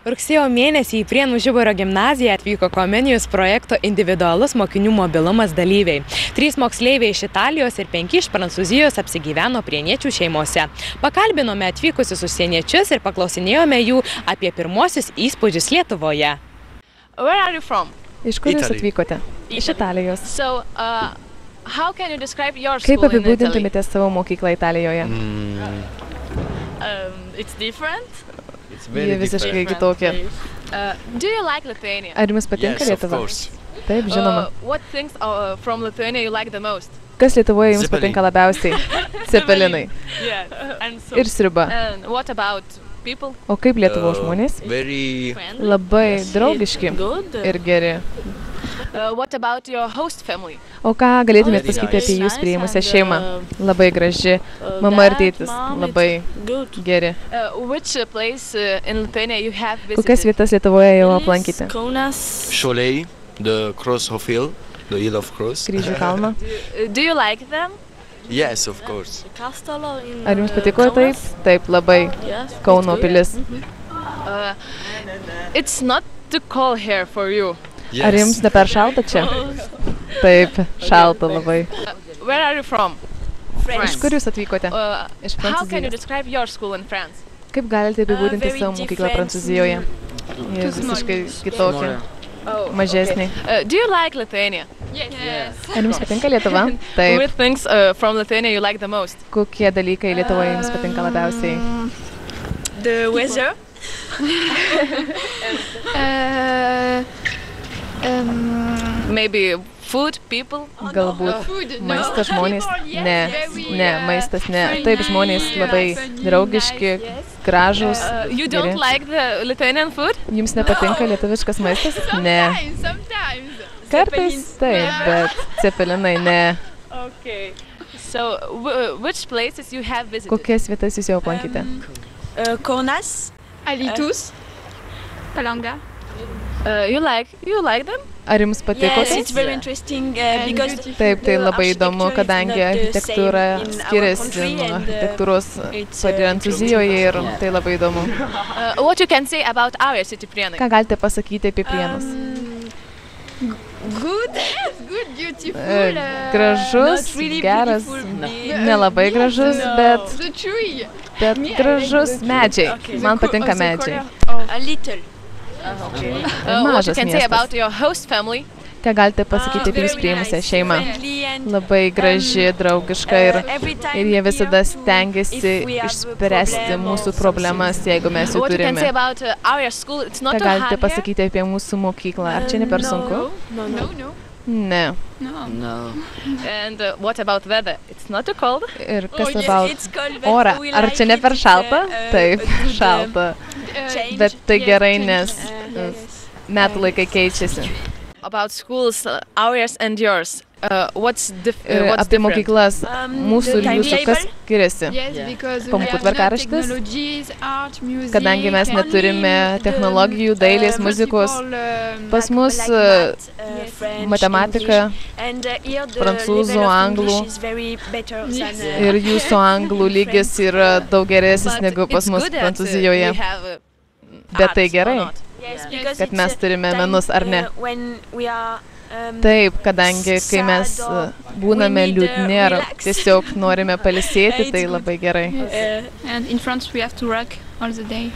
Rugsėjo mėnesį į Prienų Žiburio gimnaziją atvyko Comenius projekto individualus mokinių mobilumas dalyviai. 3 moksleiviai iš Italijos ir 5 iš Prancūzijos apsigyveno prieniečių šeimose. Pakalbinome atvykusius užsieniečius ir paklausinėjome jų apie pirmosius įspūdžius Lietuvoje. Where are you from? Iš kur jūs atvykote? Iš Italijos. So, how can you describe your Kaip school in Italy? apibūdintumėte savo mokyklą Italijoje? It's different. Jie visiškai kitokie. Do you like Lithuania? Ar jums patinka Lietuva? Taip, žinoma. What things from Lithuania you like the most? Kas Lietuvoje jums patinka labiausiai? Cepelinai. Ir sriuba. And what about people? O kaip Lietuvos žmonės? Labai draugiški ir geri. What about your host family? O ką galėtumėt pasakyti apie jūs priėmusią šeimą? Labai graži. Mama ir tėtis. Labai geri. Which place in Lithuania you have visited? Kokias vietas Lietuvoje jau aplankėte? Šoliai, the Cross of Hill, the Hill of Cross. Kryžių kalną. Do you like them? Yes, of course. Ar jums patiko taip? Taip, labai. Kauno pilis. It's not too cold here for you. Ar jums ne per šalta čia? Taip, šalta labai. Where are you from? Iš kur jūs atvykote? Iš How can you Prancūzijos. describe your school in France? Kaip galite apibūdinti savo mokyklą Prancūzijoje? Jie visiškai kitokie, mažesni. Do you like Lithuania? Ar jums patinka Lietuva? Taip. Which things from Lithuania you like the most? Kokie dalykai Lietuvoje jums patinka labiausiai? The weather. Maybe food, people. Galbūt maistas, žmonės? Ne, maistas ne. Taip, žmonės labai draugiški, gražūs, You don't geri. like the Lithuanian food? Jums nepatinka lietuviškas maistas? Ne. Kartais taip, bet cepelinai ne. Okay. So, which places you have visited? Kokias vietas jūs jau aplankėte? Kaunas, Alytus, Palanga. You like them? Ar jums patiko yes, tai? it's very interesting because Taip, tai labai įdomu, kadangi architektūra skiriasi nuo architektūros Prancūzijoje ir tai labai įdomu. What you can say about our city, Prienai? Ką galite pasakyti apie Prienus? Good, beautiful. Gražus, geras, nelabai gražus, The tree. bet gražus medžiai. Man patinka medžiai. a little. What you Mažas can say miestas. about your host family? Ką galite pasakyti apie jūs priėmusią šeimą? Labai graži, draugiška ir jie visada stengiasi išspręsti mūsų problemas, jeigu mes jų What you can say turime. about our school? It's not Ką too hard galite here. pasakyti apie mūsų mokyklą? Ar čia ne per sunku? No. Ne. And what about weather? It's not too cold. Ir kas yes, about it's cold, but orą? we Ar like čia ne it, per šalta? uh, Taip, good, šalta. change. Bet tai Yes, gerai, change. nes metų laikai keičiasi. About schools, ours and yours. What's Ir what's apie different? mokyklas, mūsų ir the jūsų, kas timetable? skiriasi? Yes, because we Pamokų have not tvarkaraštis? technologies, art, music. Kadangi mes neturime technologijų, dailės, muzikos, pas mus matematika prancūzų, anglų ir jūsų anglų lygis yra daug geresnis But negu pas it's mus good that, Prancūzijoje. we have, Bet tai arts, or gerai, not? kad mes turime menus ar ne. Taip, kadangi kai mes būname liūdni ar tiesiog norime pailsėti, tai labai gerai. And in France we have to work all the day.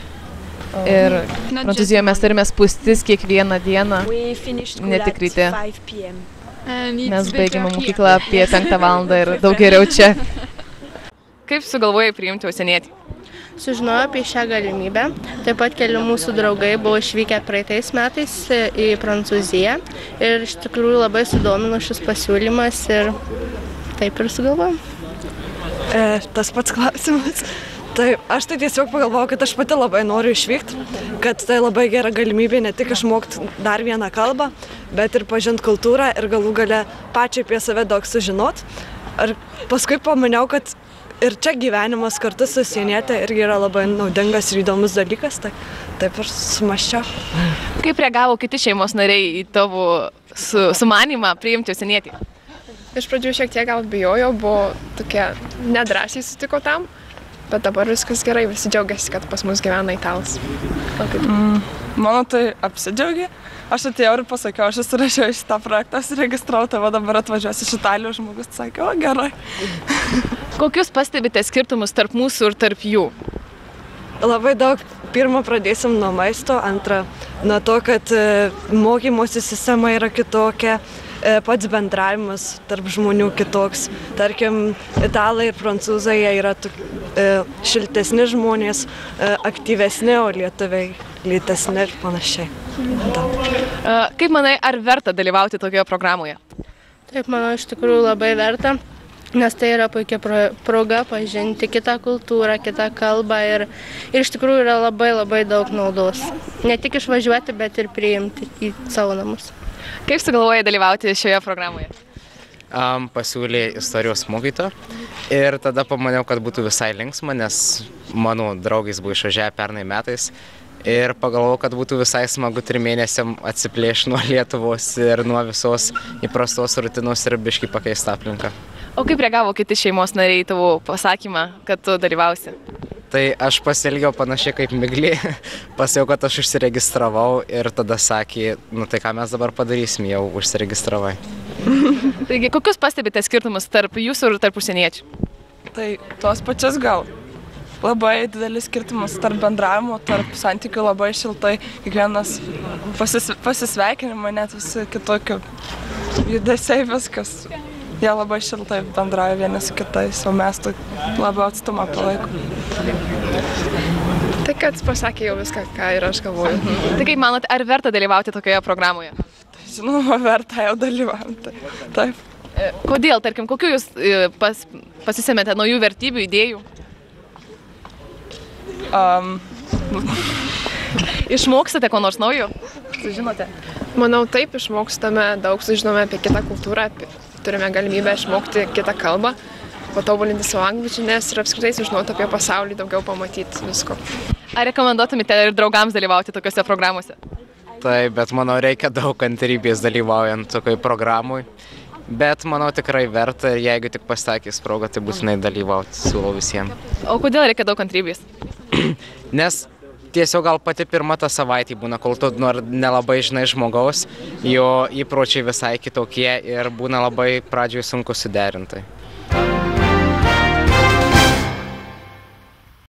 Ir Not Prancūzijoje mes turime spūstis kiekvieną dieną. ne tik ryte. And it's Mes better baigėme here. mokyklą apie 5 valandą ir daug geriau čia. Kaip sugalvojai priimti užsienietį? Sužinojau apie šią galimybę. Taip pat keli mūsų draugai buvo išvykę praeitais metais į Prancūziją ir iš tikrųjų labai sudomino šis pasiūlymas ir taip ir sugalvojom. Tas pats klausimas. Tai aš tai tiesiog pagalvojau, kad aš pati labai noriu išvykti, kad tai labai gera galimybė ne tik išmokti dar vieną kalbą, bet ir pažinti kultūrą ir galų gale pačiai apie save daug sužinot. Ir paskui pamaniau, kad ir čia gyvenimas kartu su užsieniete irgi yra labai naudingas ir įdomus dalykas, tai taip ir sumaščiau. Kaip reagavo kiti šeimos nariai į tavo sumanymą priimti užsienietį? Iš pradžių šiek tiek gal bijojau, buvo tokie nedrąsiai sutiko tam, bet dabar viskas gerai, visi džiaugiasi, kad pas mus gyvena italas. Mano tai apsidžiaugi. Aš atėjau ir pasakiau, aš įsirašiau į šitą projektą, įsiregistravau, tai va dabar atvažiuosiu iš Italijos, žmogus sakė, o gerai. Kokius pastebite skirtumus tarp mūsų ir tarp jų? Labai daug. Pirmą pradėsim nuo maisto, antrą nuo to, kad mokymosi sistema yra kitokia, pats bendravimas tarp žmonių kitoks. Tarkim, italai ir prancūzai jie yra šiltesni žmonės, aktyvesni, o lietuviai lėtesni ir panašiai. Kaip manai, ar verta dalyvauti tokioje programoje? Taip, manau, iš tikrųjų labai verta. Nes tai yra puikia proga pažinti kitą kultūrą, kitą kalbą ir iš tikrųjų yra labai daug naudos. Ne tik išvažiuoti, bet ir priimti į savo namus. Kaip sugalvojai dalyvauti šioje programoje? Pasiūlė istorijos mokytoja ir tada pamaniau, kad būtų visai linksma, nes mano draugais buvo išvažiavę pernai metais. Ir pagalvojau, kad būtų visai smagu 3 mėnesiam atsiplėšti nuo Lietuvos ir nuo visos įprastos rutinos ir biškį pakeisti aplinką. O kaip reagavo kiti šeimos nariai tavo pasakymą, kad tu dalyvausi? Tai aš pasielgiau panašiai kaip Miglė, pasakiau, kad aš užsiregistravau ir tada sakė, nu tai ką mes dabar padarysim, jau užsiregistravai. Taigi, kokius pastebite skirtumus tarp jūsų ir tarp užsieniečių? Tai tuos pačius gal. Labai didelis skirtumas tarp bendravimo, tarp santykių labai šiltai, kiekvienas pasisveikinimai, net visi kitokių judesiai, viskas. Jie labai šiltai bendrauja vieni su kitais, o mes tai labiau atstumą palaikom. Tai kad pasakė jau viską, ką ir aš galvoju. Tai kaip manote, ar verta dalyvauti tokioje programoje? Tai žinoma, verta jau dalyvauti. Taip. Kodėl, tarkim, kokių jūs pasisemėte naujų vertybių, idėjų? Išmokstate ko nors naujo? Sužinote? Manau, taip, išmokstame daug, sužinome apie kitą kultūrą, turime galimybę išmokti kitą kalbą, patobulinti savo anglų žinias ir apskritai sužinoti apie pasaulį, daugiau pamatyti visko. Ar rekomenduotumėte ir draugams dalyvauti tokiuose programuose? Taip, bet manau, reikia daug kantrybės dalyvaujant tokioj programui. Bet manau tikrai verta ir jeigu tik pasitaikys proga, tai būtinai dalyvauti, siūlau visiems. O kodėl reikia daug kantrybės? Nes tiesiog gal pati pirma ta savaitė būna, kol tu nelabai žinai žmogaus, jo įpročiai visai kitokie ir būna labai pradžioje sunku suderinti.